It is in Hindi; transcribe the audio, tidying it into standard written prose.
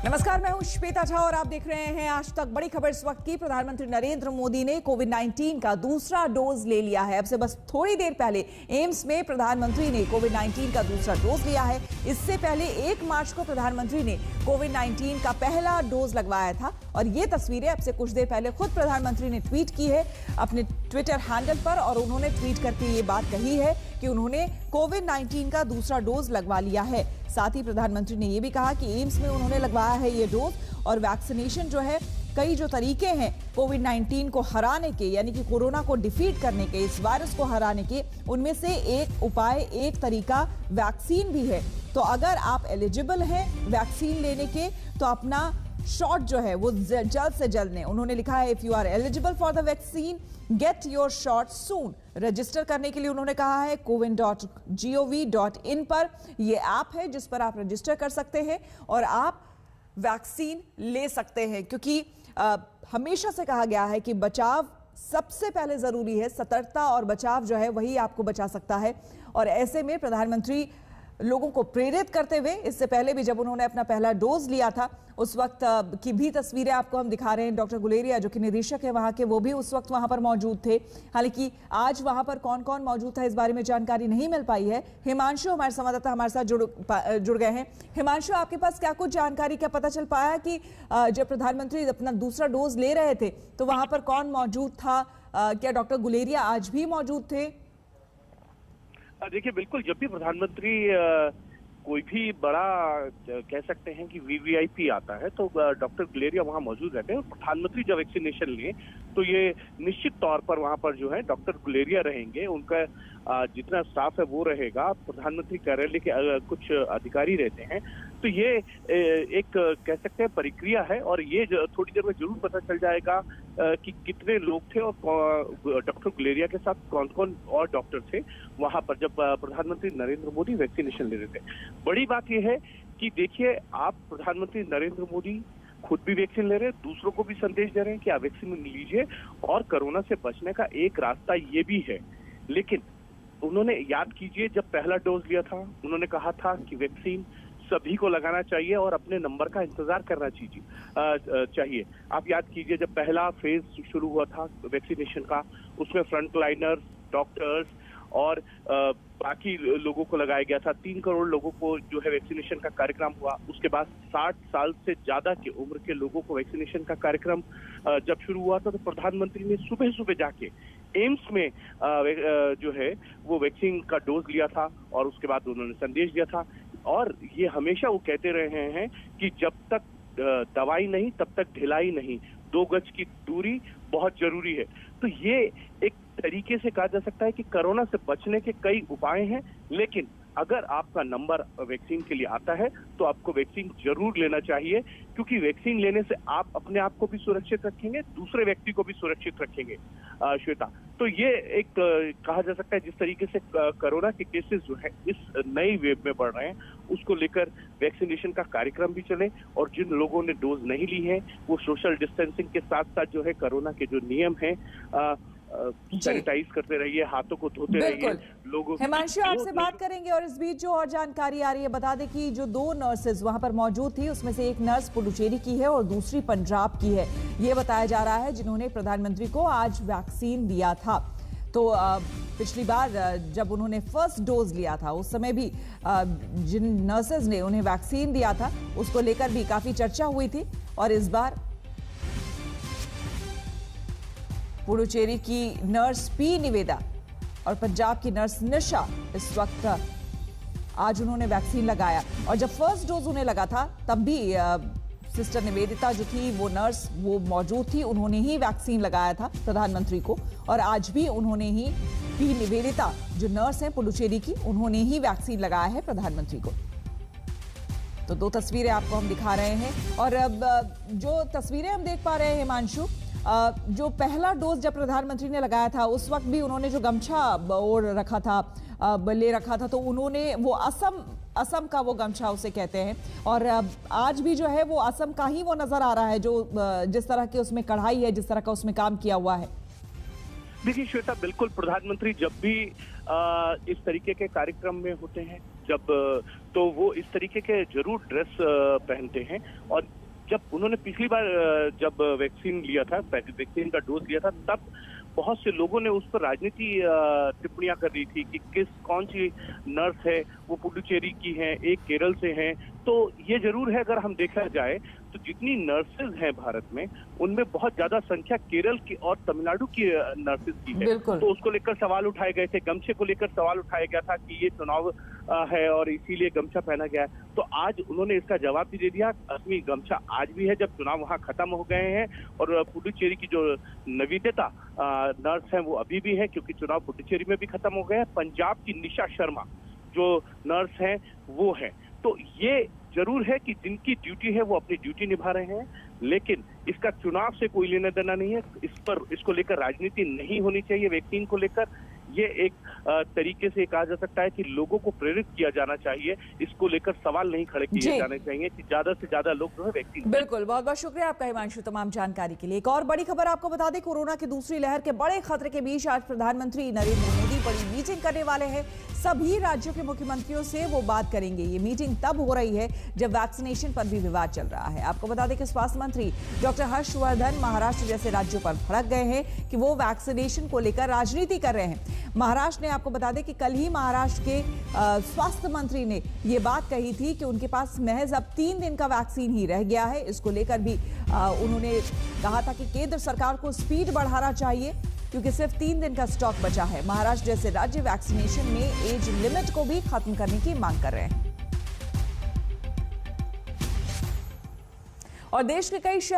नमस्कार, मैं हूं श्वेता झा और आप देख रहे हैं आज तक। बड़ी खबर इस वक्त की, प्रधानमंत्री नरेंद्र मोदी ने कोविड-19 का दूसरा डोज ले लिया है। अब से बस थोड़ी देर पहले एम्स में प्रधानमंत्री ने कोविड-19 का दूसरा डोज लिया है। इससे पहले 1 मार्च को प्रधानमंत्री ने कोविड-19 का पहला डोज लगवाया था और ये तस्वीरें अब से कुछ देर पहले खुद प्रधानमंत्री ने ट्वीट की है अपने ट्विटर हैंडल पर, और उन्होंने ट्वीट करके ये बात कही है कि उन्होंने कोविड-19 का दूसरा डोज लगवा लिया है। साथ ही प्रधानमंत्री ने यह भी कहा कि एम्स में उन्होंने लगवाया है ये डोज, और वैक्सीनेशन जो है, कई जो तरीके हैं कोविड-19 को हराने के, यानी कि कोरोना को डिफीट करने के, इस वायरस को हराने के, उनमें से एक उपाय, एक तरीका वैक्सीन भी है। तो अगर आप एलिजिबल हैं वैक्सीन लेने के तो अपना शॉट जो है वो जल्द से जल्द लें। उन्होंने लिखा है, if you are eligible for the vaccine get your shot soon. Register करने के लिए उन्होंने कहा है cowin.gov.in पर ये ऐप है जिस पर आप रजिस्टर कर सकते हैं और आप वैक्सीन ले सकते हैं, क्योंकि हमेशा से कहा गया है कि बचाव सबसे पहले जरूरी है। सतर्कता और बचाव जो है वही आपको बचा सकता है। और ऐसे में प्रधानमंत्री लोगों को प्रेरित करते हुए, इससे पहले भी जब उन्होंने अपना पहला डोज लिया था उस वक्त की भी तस्वीरें आपको हम दिखा रहे हैं। डॉक्टर गुलेरिया जो कि निदेशक है वहां के, वो भी उस वक्त वहां पर मौजूद थे। हालांकि आज वहां पर कौन कौन मौजूद था इस बारे में जानकारी नहीं मिल पाई है। हिमांशु हमारे संवाददाता हमारे साथ जुड़ गए हैं। हिमांशु, आपके पास क्या कुछ जानकारी, क्या पता चल पाया कि जब प्रधानमंत्री अपना दूसरा डोज ले रहे थे तो वहां पर कौन मौजूद था? क्या डॉक्टर गुलेरिया आज भी मौजूद थे? देखिए, बिल्कुल, जब भी प्रधानमंत्री कोई भी बड़ा कह सकते हैं कि वीवीआईपी आता है तो डॉक्टर गुलेरिया वहां मौजूद रहते हैं। प्रधानमंत्री जब वैक्सीनेशन लें तो ये निश्चित तौर पर वहां पर जो है डॉक्टर गुलेरिया रहेंगे, उनका जितना स्टाफ है वो रहेगा, प्रधानमंत्री कार्यालय के कुछ अधिकारी रहते हैं। तो ये एक कह सकते हैं प्रक्रिया है और ये थोड़ी देर में जरूर पता चल जाएगा कि कितने लोग थे और डॉक्टर गुलेरिया के साथ कौन कौन और डॉक्टर थे वहां पर जब प्रधानमंत्री नरेंद्र मोदी वैक्सीनेशन ले रहे थे। बड़ी बात यह है कि देखिए, आप प्रधानमंत्री नरेंद्र मोदी खुद भी वैक्सीन ले रहे हैं, दूसरों को भी संदेश दे रहे हैं कि आप वैक्सीन लीजिए और कोरोना से बचने का एक रास्ता ये भी है। लेकिन उन्होंने, याद कीजिए, जब पहला डोज लिया था उन्होंने कहा था कि वैक्सीन सभी को लगाना चाहिए और अपने नंबर का इंतजार करना चाहिए। आप याद कीजिए, जब पहला फेज शुरू हुआ था वैक्सीनेशन का, उसमें फ्रंट लाइनर्स, डॉक्टर्स और बाकी लोगों को लगाया गया था। 3 करोड़ लोगों को जो है वैक्सीनेशन का कार्यक्रम हुआ। उसके बाद 60 साल से ज्यादा की उम्र के लोगों को वैक्सीनेशन का कार्यक्रम जब शुरू हुआ था तो प्रधानमंत्री ने सुबह सुबह जाके एम्स में जो है वो वैक्सीन का डोज लिया था और उसके बाद उन्होंने संदेश दिया था। और ये हमेशा वो कहते रहे हैं कि जब तक दवाई नहीं तब तक ढिलाई नहीं, 2 गज की दूरी बहुत जरूरी है। तो ये एक तरीके से कहा जा सकता है कि कोरोना से बचने के कई उपाय हैं, लेकिन अगर आपका नंबर वैक्सीन के लिए आता है तो आपको वैक्सीन जरूर लेना चाहिए, क्योंकि वैक्सीन लेने से आप अपने आप को भी सुरक्षित रखेंगे, दूसरे व्यक्ति को भी सुरक्षित रखेंगे। श्वेता, तो ये एक कहा जा सकता है जिस तरीके से कोरोना के केसेस जो है इस नई वेव में बढ़ रहे हैं, उसको लेकर वैक्सीनेशन का कार्यक्रम भी चले और जिन लोगों ने डोज नहीं ली है वो सोशल डिस्टेंसिंग के साथ साथ जो है कोरोना के जो नियम हैं सैनिटाइज करते रहिए, हाथों को धोते रहिए लोगों। हिमांशु, आपसे बात करेंगे और इस बीच जो और जानकारी आ रही है बता दें कि जो 2 नर्सेज वहां पर मौजूद थी उसमें से एक नर्स पुडुचेरी की है और दूसरी पंजाब की है, ये बताया जा रहा है, जिन्होंने प्रधानमंत्री को आज वैक्सीन दिया था। तो पिछली बार जब उन्होंने फर्स्ट डोज लिया था उस समय भी जिन नर्सेज ने उन्हें वैक्सीन दिया था उसको लेकर भी काफी चर्चा हुई थी। और इस बार पुडुचेरी की नर्स पी निवेदा और पंजाब की नर्स निशा इस वक्त आज उन्होंने वैक्सीन लगाया। और जब फर्स्ट डोज उन्हें लगा था तब भी सिस्टर निवेदिता जो थी वो नर्स वो मौजूद थी, उन्होंने ही वैक्सीन लगाया था प्रधानमंत्री को। और आज भी उन्होंने ही, पी निवेदिता जो नर्स हैं पुडुचेरी की, उन्होंने ही वैक्सीन लगाया है प्रधानमंत्री को। तो 2 तस्वीरें आपको हम दिखा रहे हैं। और अब जो तस्वीरें हम देख पा रहे हैं हिमांशु, जो पहला डोज जब प्रधानमंत्री ने लगाया था उस वक्त भी उन्होंने जो गमछा ओढ़ रखा था, ले रखा था, तो उन्होंने वो असम का वो गमछा उसे कहते हैं, और आज भी जो है वो असम का ही वो नजर आ रहा है, जो जिस तरह की उसमें कढ़ाई है, जिस तरह का उसमें काम किया हुआ है। देखिए श्वेता, बिल्कुल, प्रधानमंत्री जब भी इस तरीके के कार्यक्रम में होते हैं तो वो इस तरीके के जरूर ड्रेस पहनते हैं। और जब उन्होंने पिछली बार जब वैक्सीन लिया था, वैक्सीन का डोज लिया था, तब बहुत से लोगों ने उस पर राजनीति टिप्पणियां कर रही थी कि कौन सी नर्स है, वो पुडुचेरी की हैं, एक केरल से हैं। तो ये जरूर है, अगर हम देखा जाए तो जितनी नर्सेज हैं भारत में, उनमें बहुत ज्यादा संख्या केरल की और तमिलनाडु की नर्सेज की है। तो उसको लेकर सवाल उठाए गए थे, गमछे को लेकर सवाल उठाया गया था कि ये चुनाव है और इसीलिए गमछा पहना गया है। तो आज उन्होंने इसका जवाब भी दे दिया। असली गमछा आज भी है, जब चुनाव वहां खत्म हो गए हैं, और पुडुचेरी की जो नविदिता नर्स है वो अभी भी है, क्योंकि चुनाव पुडुचेरी में भी खत्म हो गया है। पंजाब की निशा शर्मा जो नर्स है वो है। तो ये जरूर है कि जिनकी ड्यूटी है वो अपनी ड्यूटी निभा रहे हैं, लेकिन इसका चुनाव से कोई लेना देना नहीं है। इसको लेकर राजनीति नहीं होनी चाहिए। वैक्सीन को लेकर ये एक तरीके से कहा जा सकता है कि लोगों को प्रेरित किया जाना चाहिए, इसको लेकर सवाल नहीं खड़े किए जाने चाहिए कि ज्यादा से ज्यादा लोग जो है वैक्सीन। बिल्कुल, बहुत बहुत शुक्रिया आपका हिमांशु, तमाम जानकारी के लिए। एक और बड़ी खबर आपको बता दें, कोरोना की दूसरी लहर के बड़े खतरे के बीच आज प्रधानमंत्री नरेंद्र मोदी बड़ी मीटिंग करने वाले हैं। सभी राज्यों के मुख्यमंत्रियों से वो बात करेंगे। ये मीटिंग तब हो रही है जब वैक्सीनेशन पर भी विवाद चल रहा है। आपको बता दें कि स्वास्थ्य मंत्री डॉक्टर हर्षवर्धन महाराष्ट्र जैसे राज्यों पर भड़क गए हैं कि वो वैक्सीनेशन को लेकर राजनीति कर रहे हैं। महाराष्ट्र ने, आपको बता दें कि कल ही महाराष्ट्र के स्वास्थ्य मंत्री ने ये बात कही थी कि उनके पास महज अब 3 दिन का वैक्सीन ही रह गया है। इसको लेकर भी उन्होंने कहा था कि केंद्र सरकार को स्पीड बढ़ाना चाहिए, क्योंकि सिर्फ 3 दिन का स्टॉक बचा है। महाराष्ट्र जैसे राज्य वैक्सीनेशन में एज लिमिट को भी खत्म करने की मांग कर रहे हैं। और देश के कई शहर